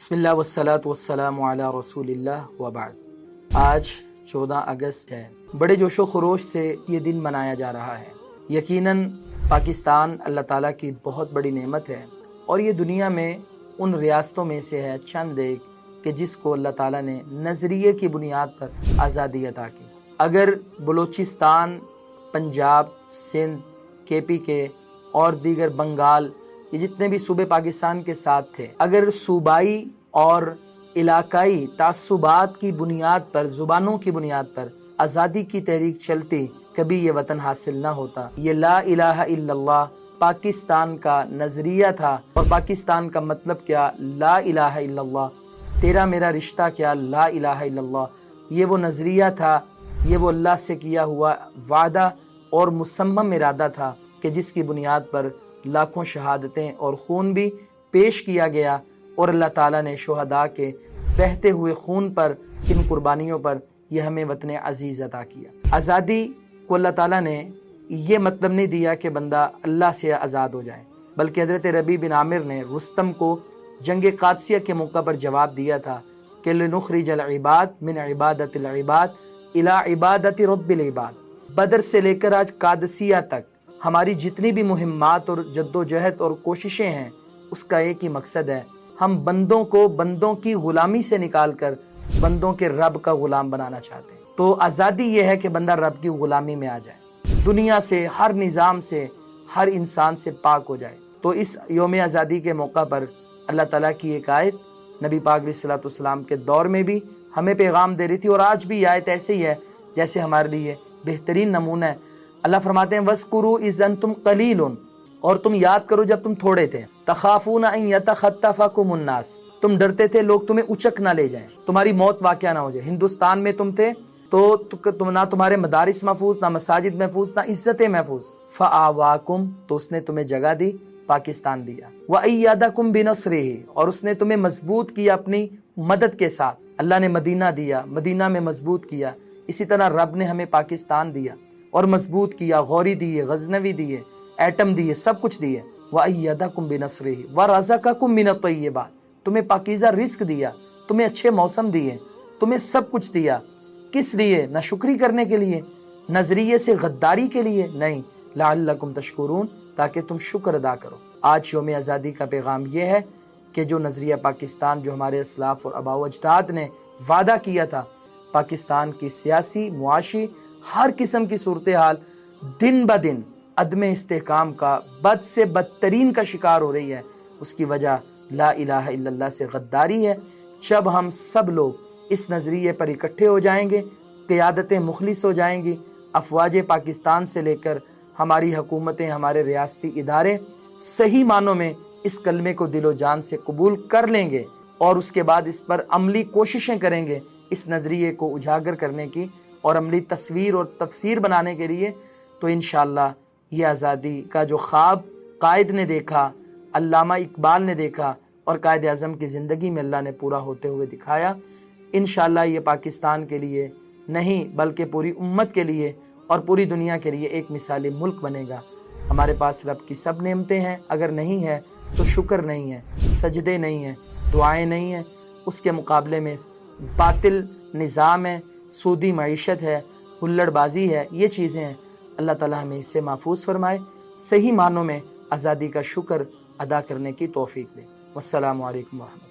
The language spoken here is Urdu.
بسم اللہ والصلاة والسلام علی رسول اللہ وبعد۔ آج 14 اگست ہے۔ بڑے جوش و خروش سے یہ دن منایا جا رہا ہے۔ یقیناً پاکستان اللہ تعالیٰ کی بہت بڑی نعمت ہے اور یہ دنیا میں ان ریاستوں میں سے ہے چند ایک کہ جس کو اللہ تعالیٰ نے نظریے کی بنیاد پر آزادی عطا کی۔ اگر بلوچستان، پنجاب، سندھ، KPK اور دیگر بنگال، یہ جتنے بھی صوبے پاکستان کے ساتھ تھے، اگر صوبائی اور علاقائی تعصبات کی بنیاد پر، زبانوں کی بنیاد پر آزادی کی تحریک چلتی، کبھی یہ وطن حاصل نہ ہوتا۔ یہ لا الہ الا اللہ پاکستان کا نظریہ تھا، اور پاکستان کا مطلب کیا؟ لا الہ الا اللہ۔ تیرا میرا رشتہ کیا؟ لا الہ الا اللہ۔ یہ وہ نظریہ تھا، یہ وہ اللہ سے کیا ہوا وعدہ اور مصمم ارادہ تھا کہ جس کی بنیاد پر لاکھوں شہادتیں اور خون بھی پیش کیا گیا، اور اللہ تعالیٰ نے شہداء کے بہتے ہوئے خون پر، ان قربانیوں پر یہ ہمیں وطن عزیز عطا کیا۔ آزادی کو اللہ تعالیٰ نے یہ مطلب نہیں دیا کہ بندہ اللہ سے آزاد ہو جائے، بلکہ حضرت ربیع بن عامر نے رستم کو جنگ قادسیہ کے موقع پر جواب دیا تھا کہ لنخرج العباد من عبادت العباد الى عبادت رب العباد۔ بدر سے لے کر آج قادسیہ تک ہماری جتنی بھی مہمات اور جد و جہد اور کوششیں ہیں، اس کا ایک ہی مقصد ہے، ہم بندوں کو بندوں کی غلامی سے نکال کر بندوں کے رب کا غلام بنانا چاہتے ہیں۔ تو آزادی یہ ہے کہ بندہ رب کی غلامی میں آ جائے، دنیا سے، ہر نظام سے، ہر انسان سے پاک ہو جائے۔ تو اس یوم آزادی کے موقع پر اللہ تعالیٰ کی ایک آیت نبی پاک علیہ الصلوۃ والسلام کے دور میں بھی ہمیں پیغام دے رہی تھی، اور آج بھی یہ آیت ایسے ہی ہے جیسے ہمارے لیے بہترین نمونہ ہے۔ اللہ فرماتے ہیں وَاذْكُرُوا إِذْ أَنْتُمْ قَلِيلٌ، اور تم یاد کرو جب تم تھوڑے تھے، تَخَافُونَ أَنْ يَتَخَطَّفَكُمُ النَّاسُ، تم ڈرتے تھے لوگ تمہیں اچک نہ لے جائیں، تمہاری موت واقعہ نہ ہو جائے۔ ہندوستان میں تم تھے تو نہ تمہارے مدارس محفوظ، نہ مساجد محفوظ، نہ عزتیں محفوظ۔ فَآوَاكُمْ، تو اس نے تمہیں جگہ دی، پاکستان دیا۔ وَأَيَّدَكُمْ بِنَصْرِهِ، اور اس نے تمہیں مضبوط کیا اپنی مدد کے ساتھ۔ اللہ نے مدینہ دیا، مدینہ میں مضبوط کیا۔ اسی طرح رب نے ہمیں پاکستان دیا اور مضبوط کیا، غوری دیے، غزنوی دیے، ایٹم دیے، سب کچھ دیے۔ وَأَيَّدَكُمْ بِنَصْرِهِ وَرَزَقَكُمْ مِنَ الطَّيِّبَاتِ، تمہیں پاکیزہ رزق دیا، تمہیں اچھے موسم دیے، تمہیں سب کچھ دیا۔ کس لیے؟ نہ شکری کرنے کے لیے، نظریے سے غداری کے لیے نہیں، لعلکم تشکرون، تاکہ تم شکر ادا کرو۔ آج یوم آزادی کا پیغام یہ ہے کہ جو نظریہ پاکستان، جو ہمارے اسلاف اور آباء و اجداد نے وعدہ کیا تھا، پاکستان کی سیاسی، معاشی، ہر قسم کی صورتحال دن بدن عدم استحکام کا بد سے بدترین کا شکار ہو رہی ہے۔ اس کی وجہ لا الہ الا اللہ سے غداری ہے۔ جب ہم سب لوگ اس نظریے پر اکٹھے ہو جائیں گے، قیادتیں مخلص ہو جائیں گی، افواج پاکستان سے لے کر ہماری حکومتیں، ہمارے ریاستی ادارے صحیح معنوں میں اس کلمے کو دل و جان سے قبول کر لیں گے، اور اس کے بعد اس پر عملی کوششیں کریں گے اس نظریے کو اجاگر کرنے کی اور عملی تصویر اور تفسیر بنانے کے لیے، تو انشاءاللہ یہ آزادی کا جو خواب قائد نے دیکھا، علامہ اقبال نے دیکھا، اور قائد اعظم کی زندگی میں اللہ نے پورا ہوتے ہوئے دکھایا، انشاءاللہ یہ پاکستان کے لیے نہیں بلکہ پوری امت کے لیے اور پوری دنیا کے لیے ایک مثالی ملک بنے گا۔ ہمارے پاس رب کی سب نعمتیں ہیں، اگر نہیں ہے تو شکر نہیں ہے، سجدے نہیں ہیں، دعائیں نہیں ہیں، اس کے مقابلے میں باطل نظام ہے، سودی معیشت ہے، ہلڑ بازی ہے، یہ چیزیں ہیں۔ اللہ تعالیٰ ہمیں اس سے محفوظ فرمائے، صحیح معنوں میں آزادی کا شکر ادا کرنے کی توفیق دے۔ والسلام علیکم ورحمۃ اللہ۔